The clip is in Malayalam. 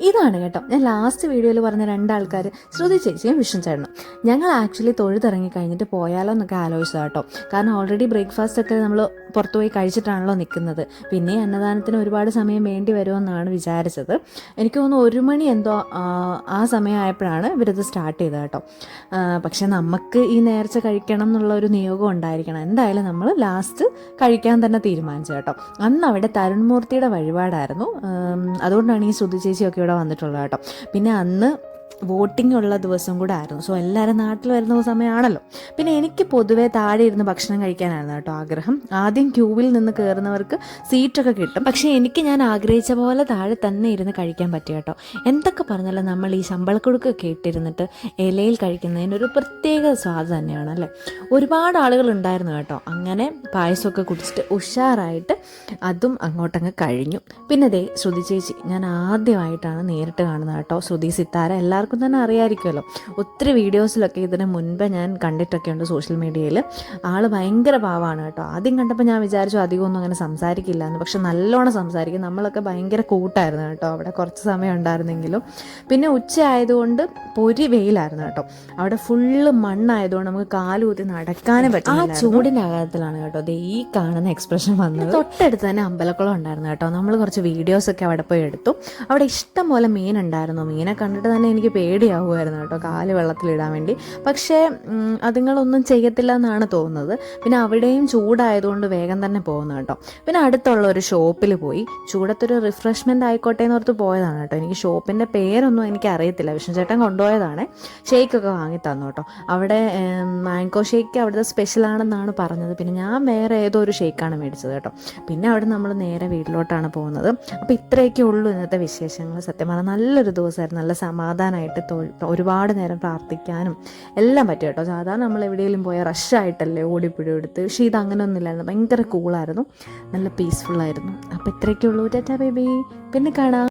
ഇതാണ് കേട്ടോ ഞാൻ ലാസ്റ്റ് വീഡിയോയിൽ പറഞ്ഞ രണ്ടാൾക്കാർ, ശ്രുതി ചേച്ചിയും വിഷ്ണു ചേട്ടനും. ഞങ്ങൾ ആക്ച്വലി തൊഴുതിറങ്ങി കഴിഞ്ഞിട്ട് പോയാലോ എന്നൊക്കെ ആലോചിച്ചതാണ് കേട്ടോ. കാരണം ഓൾറെഡി ബ്രേക്ക്ഫാസ്റ്റ് ഒക്കെ നമ്മൾ പുറത്തു പോയി കഴിച്ചിട്ടാണല്ലോ നിൽക്കുന്നത്. പിന്നെ അന്നദാനത്തിന് ഒരുപാട് സമയം വേണ്ടി വരുമെന്നാണ് വിചാരിച്ചത്. എനിക്ക് തോന്നുന്നു 1 മണി എന്തോ ആ സമയമായപ്പോഴാണ് ഇവരിത് സ്റ്റാർട്ട് ചെയ്തത് കേട്ടോ. പക്ഷെ നമുക്ക് ഈ നേർച്ച കഴിക്കണം എന്നുള്ള ഒരു നിയോഗം ഉണ്ടായിരിക്കണം. എന്തായാലും നമ്മൾ ലാസ്റ്റ് കഴിക്കാൻ തന്നെ തീരുമാനിച്ചു കേട്ടോ. അന്ന് അവിടെ തരുൺമൂർത്തിയുടെ വഴിപാടായിരുന്നു. അതുകൊണ്ടാണ് ഈ ശ്രുതി ചേച്ചിയൊക്കെ ഇവിടെ വന്നിട്ടുള്ളത് കേട്ടോ. പിന്നെ അന്ന് വോട്ടിംഗ് ഉള്ള ദിവസം കൂടെ ആയിരുന്നു. സോ എല്ലാവരും നാട്ടിൽ വരുന്ന സമയമാണല്ലോ. പിന്നെ എനിക്ക് പൊതുവേ താഴെ ഇരുന്ന് ഭക്ഷണം കഴിക്കാനായിരുന്നു കേട്ടോ ആഗ്രഹം. ആദ്യം ക്യൂവിൽ നിന്ന് കയറുന്നവർക്ക് സീറ്റൊക്കെ കിട്ടും. പക്ഷേ ഞാൻ ആഗ്രഹിച്ച പോലെ താഴെ തന്നെ ഇരുന്ന് കഴിക്കാൻ പറ്റും കേട്ടോ. എന്തൊക്കെ പറഞ്ഞാലും നമ്മൾ ഈ ശമ്പളക്കൊടുക്കൊക്കെ ഇട്ടിരുന്നിട്ട് ഇലയിൽ കഴിക്കുന്നതിനൊരു പ്രത്യേക സ്വാദ് തന്നെയാണ് അല്ലേ. ഒരുപാട് ആളുകൾ ഉണ്ടായിരുന്നു കേട്ടോ. അങ്ങനെ പായസമൊക്കെ കുടിച്ചിട്ട് ഉഷാറായിട്ട് അതും അങ്ങോട്ടങ്ങ് കഴിഞ്ഞു. പിന്നെ ദേ ശ്രുതി ചേച്ചി ഞാൻ ആദ്യമായിട്ടാണ് നേരിട്ട് കാണുന്നത് കേട്ടോ. ശ്രുതി സിത്താര എല്ലാവർക്കും തന്നെ അറിയാമായിരിക്കുമല്ലോ. ഒത്തിരി വീഡിയോസിലൊക്കെ ഇതിന് മുൻപ് ഞാൻ കണ്ടിട്ടൊക്കെ ഉണ്ട് സോഷ്യൽ മീഡിയയിൽ. ആൾ ഭയങ്കര പാവമാണ് കേട്ടോ. ആദ്യം കണ്ടപ്പോൾ ഞാൻ വിചാരിച്ചു അധികമൊന്നും അങ്ങനെ സംസാരിക്കില്ല എന്ന്. പക്ഷെ നല്ലോണം സംസാരിക്കും. നമ്മളൊക്കെ ഭയങ്കര കൂട്ടായിരുന്നു കേട്ടോ അവിടെ കുറച്ച് സമയം ഉണ്ടായിരുന്നെങ്കിലും. പിന്നെ ഉച്ച ആയതുകൊണ്ട് പൊരി വെയിലായിരുന്നു കേട്ടോ. അവിടെ ഫുള്ള് മണ്ണായതുകൊണ്ട് നമുക്ക് കാലുകുത്തി നടക്കാനും പറ്റും. ആ ചൂടിൻ്റെ ആഘാതത്തിലാണ് കേട്ടോ അത് ഈ കാണുന്ന എക്സ്പ്രഷൻ വന്നത്. തൊട്ടടുത്ത് തന്നെ അമ്പലക്കുളം ഉണ്ടായിരുന്നു കേട്ടോ. നമ്മൾ കുറച്ച് വീഡിയോസൊക്കെ അവിടെ പോയി എടുത്തു. അവിടെ ഇഷ്ടം പോലെ മീൻ ഉണ്ടായിരുന്നു. മീനെ കണ്ടിട്ട് തന്നെ എനിക്ക് പേടിയാവുമായിരുന്നു കേട്ടോ കാല് വെള്ളത്തിലിടാൻ വേണ്ടി. പക്ഷേ അതുങ്ങളൊന്നും ചെയ്യത്തില്ല എന്നാണ് തോന്നുന്നത്. പിന്നെ അവിടെയും ചൂടായതുകൊണ്ട് വേഗം തന്നെ പോകുന്നു കേട്ടോ. പിന്നെ അടുത്തുള്ള ഒരു ഷോപ്പിൽ പോയി ചൂടത്തൊരു റിഫ്രഷ്മെൻ്റ് ആയിക്കോട്ടെ എന്നോർത്ത് പോയതാണ് കേട്ടോ. എനിക്ക് ഷോപ്പിൻ്റെ പേരൊന്നും എനിക്ക് അറിയത്തില്ല. വിഷ്ണു ചേട്ടൻ കൊണ്ടുപോയതാണ്. ഷേക്കൊക്കെ വാങ്ങി തന്നു കേട്ടോ. അവിടെ മാംഗോ ഷേക്ക് അവിടുത്തെ സ്പെഷ്യലാണെന്നാണ് പറഞ്ഞത്. പിന്നെ ഞാൻ വേറെ ഏതോ ഒരു ഷേക്കാണ് മേടിച്ചത് കേട്ടോ. പിന്നെ അവിടെ നമ്മൾ നേരെ വീട്ടിലോട്ടാണ് പോകുന്നത്. അപ്പോൾ ഇത്രയൊക്കെ ഉള്ളൂ ഇന്നത്തെ വിശേഷങ്ങൾ. സത്യം പറഞ്ഞാൽ നല്ലൊരു ദിവസമായിരുന്നു. നല്ല സമാധാനമായിട്ട് ഒരുപാട് നേരം പ്രാർത്ഥിക്കാനും എല്ലാം പറ്റും കേട്ടോ. സാധാരണ നമ്മൾ എവിടെയെങ്കിലും പോയാൽ റഷായിട്ടല്ലേ ഓടിപ്പിടി എടുത്ത്. പക്ഷേ ഇത് അങ്ങനെ ഒന്നുമില്ലായിരുന്നു. ഭയങ്കര കൂളായിരുന്നു. നല്ല പീസ്ഫുള്ളായിരുന്നു. അപ്പോൾ ഇത്രയൊക്കെ ഉള്ളൂ. ടാറ്റാ ബേബി. പിന്നെ കാണാം.